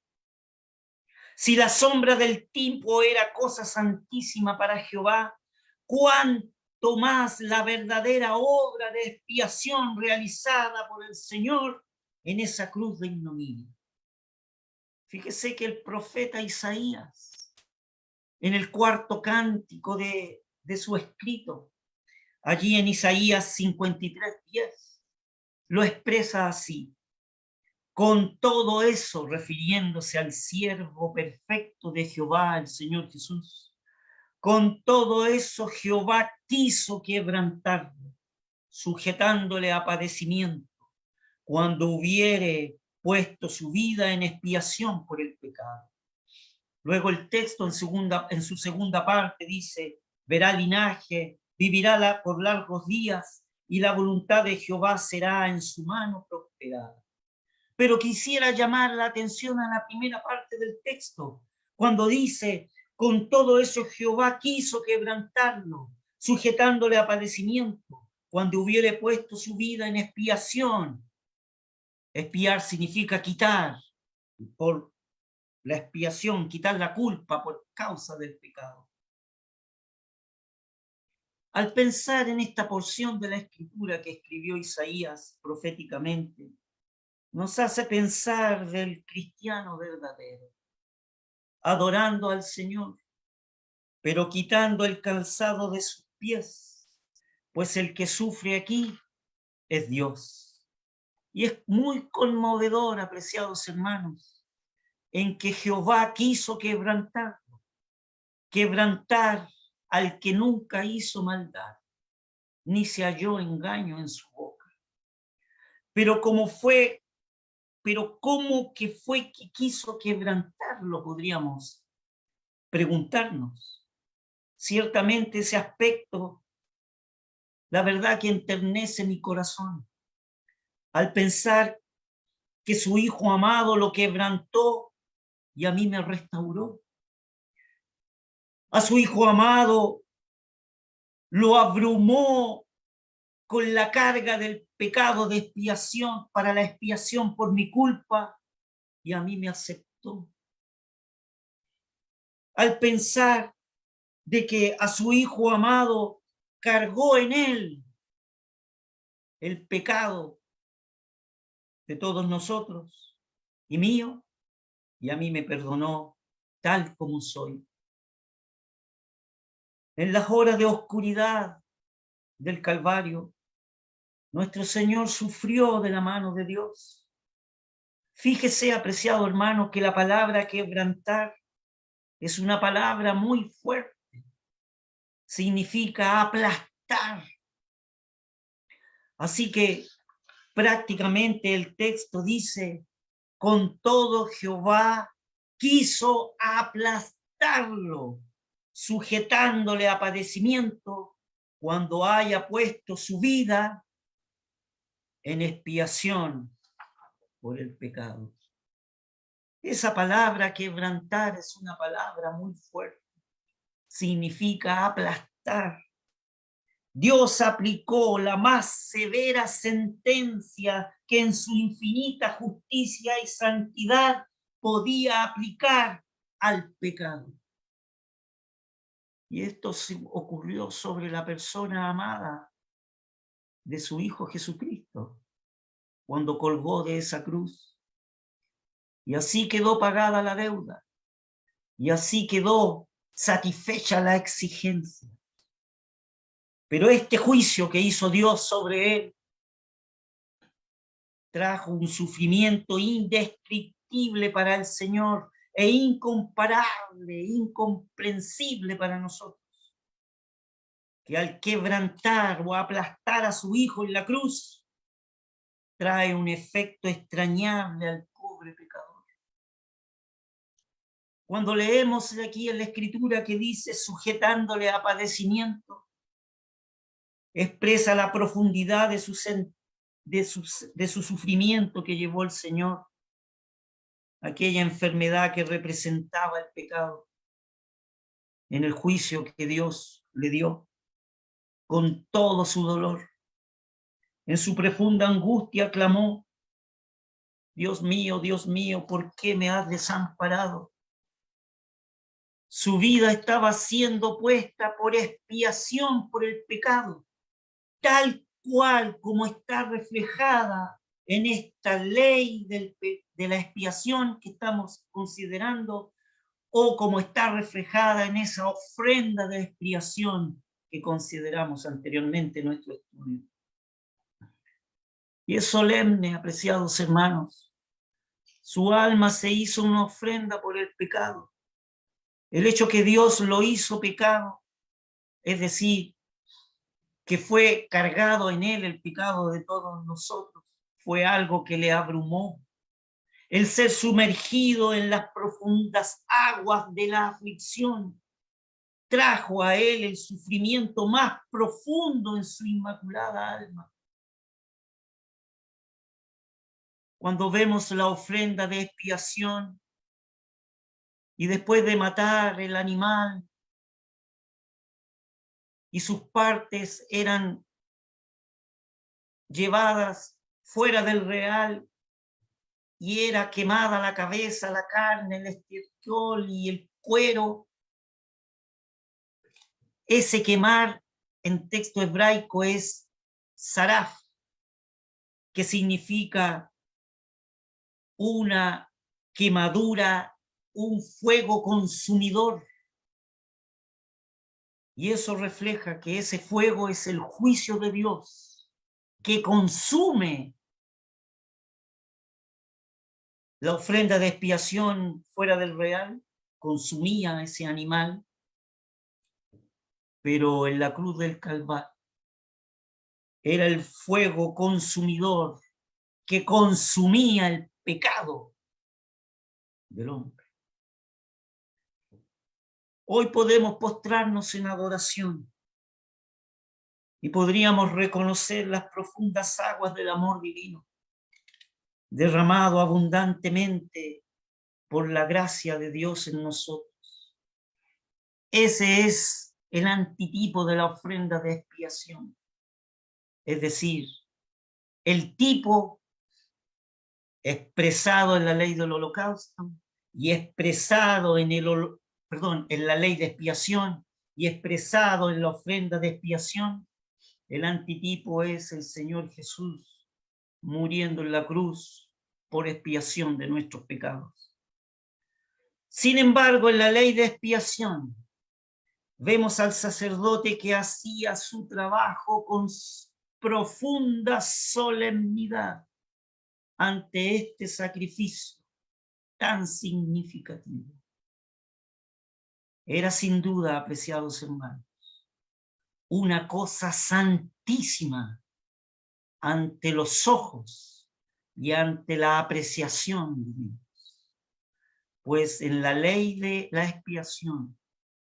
Speaker 1: Si la sombra del tiempo era cosa santísima para Jehová, cuánto más la verdadera obra de expiación realizada por el Señor en esa cruz de ignominia. Fíjese que el profeta Isaías, en el cuarto cántico de su escrito, allí en Isaías 53:10, lo expresa así: con todo eso, refiriéndose al siervo perfecto de Jehová, el Señor Jesús, con todo eso Jehová quiso quebrantarlo, sujetándole a padecimiento, cuando hubiere puesto su vida en expiación por el pecado. Luego el texto en su segunda parte dice: verá linaje, vivirá por largos días, y la voluntad de Jehová será en su mano prosperada. Pero quisiera llamar la atención a la primera parte del texto, cuando dice: con todo eso Jehová quiso quebrantarlo, sujetándole a padecimiento, cuando hubiere puesto su vida en expiación. Expiar significa quitar, por la expiación, quitar la culpa por causa del pecado. Al pensar en esta porción de la Escritura que escribió Isaías proféticamente, nos hace pensar del cristiano verdadero, adorando al Señor, pero quitando el calzado de sus pies, pues el que sufre aquí es Dios. Y es muy conmovedor, apreciados hermanos, en que Jehová quiso quebrantar al que nunca hizo maldad, ni se halló engaño en su boca. Pero cómo que fue que quiso quebrantarlo, podríamos preguntarnos. Ciertamente ese aspecto, la verdad que enternece mi corazón, al pensar que su Hijo amado lo quebrantó y a mí me restauró. A su Hijo amado lo abrumó con la carga del pecado de expiación, para la expiación por mi culpa, y a mí me aceptó. Al pensar de que a su Hijo amado cargó en él el pecado de todos nosotros y mío, y a mí me perdonó tal como soy. En las horas de oscuridad del Calvario, nuestro Señor sufrió de la mano de Dios. Fíjese, apreciado hermano, que la palabra quebrantar es una palabra muy fuerte. Significa aplastar. Así que prácticamente el texto dice, con todo Jehová quiso aplastarlo, sujetándole a padecimiento cuando haya puesto su vida en expiación por el pecado. Esa palabra quebrantar es una palabra muy fuerte. Significa aplastar. Dios aplicó la más severa sentencia que en su infinita justicia y santidad podía aplicar al pecado. Y esto ocurrió sobre la persona amada de su Hijo Jesucristo, cuando colgó de esa cruz. Y así quedó pagada la deuda. Y así quedó satisfecha la exigencia. Pero este juicio que hizo Dios sobre él trajo un sufrimiento indescriptible para el Señor e incomparable, incomprensible para nosotros, que al quebrantar o aplastar a su Hijo en la cruz, trae un efecto extrañable al pobre pecador. Cuando leemos aquí en la Escritura que dice sujetándole a padecimiento, expresa la profundidad de su sufrimiento que llevó el Señor, aquella enfermedad que representaba el pecado, en el juicio que Dios le dio, con todo su dolor. En su profunda angustia clamó, Dios mío, ¿por qué me has desamparado? Su vida estaba siendo puesta por expiación por el pecado, tal cual como está reflejada en esta ley de la expiación que estamos considerando, o como está reflejada en esa ofrenda de expiación que consideramos anteriormente en nuestro estudio. Y es solemne, apreciados hermanos. Su alma se hizo una ofrenda por el pecado. El hecho que Dios lo hizo pecado, es decir, que fue cargado en él el pecado de todos nosotros, fue algo que le abrumó. El ser sumergido en las profundas aguas de la aflicción trajo a él el sufrimiento más profundo en su inmaculada alma. Cuando vemos la ofrenda de expiación y después de matar el animal y sus partes eran llevadas fuera del real y era quemada la cabeza, la carne, el estiércol y el cuero, ese quemar en texto hebraico es saraf, que significa una quemadura, un fuego consumidor. Y eso refleja que ese fuego es el juicio de Dios, que consume la ofrenda de expiación fuera del real, consumía ese animal, pero en la cruz del Calvario era el fuego consumidor que consumía el pecado del hombre. Hoy podemos postrarnos en adoración y podríamos reconocer las profundas aguas del amor divino, derramado abundantemente por la gracia de Dios en nosotros. Ese es el antitipo de la ofrenda de expiación. Es decir, el tipo expresado en la ley del holocausto y expresado en en la ley de expiación y expresado en la ofrenda de expiación. El antitipo es el Señor Jesús muriendo en la cruz por expiación de nuestros pecados. Sin embargo, en la ley de expiación vemos al sacerdote que hacía su trabajo con profunda solemnidad ante este sacrificio tan significativo. Era sin duda, apreciados hermanos, una cosa santísima ante los ojos y ante la apreciación de Dios. Pues en la ley de la expiación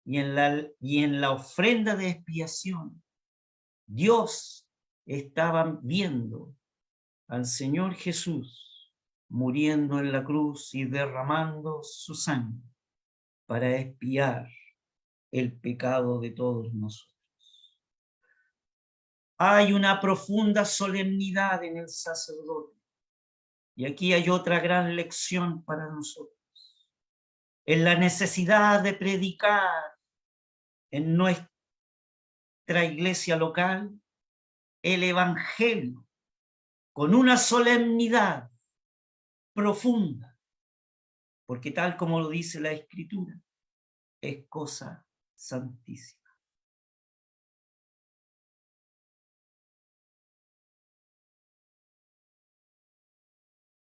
Speaker 1: y en la ofrenda de expiación, Dios estaba viendo al Señor Jesús muriendo en la cruz y derramando su sangre para expiar el pecado de todos nosotros. Hay una profunda solemnidad en el sacerdote. Y aquí hay otra gran lección para nosotros. En la necesidad de predicar en nuestra iglesia local el evangelio con una solemnidad profunda, porque tal como lo dice la Escritura, es cosa santísima.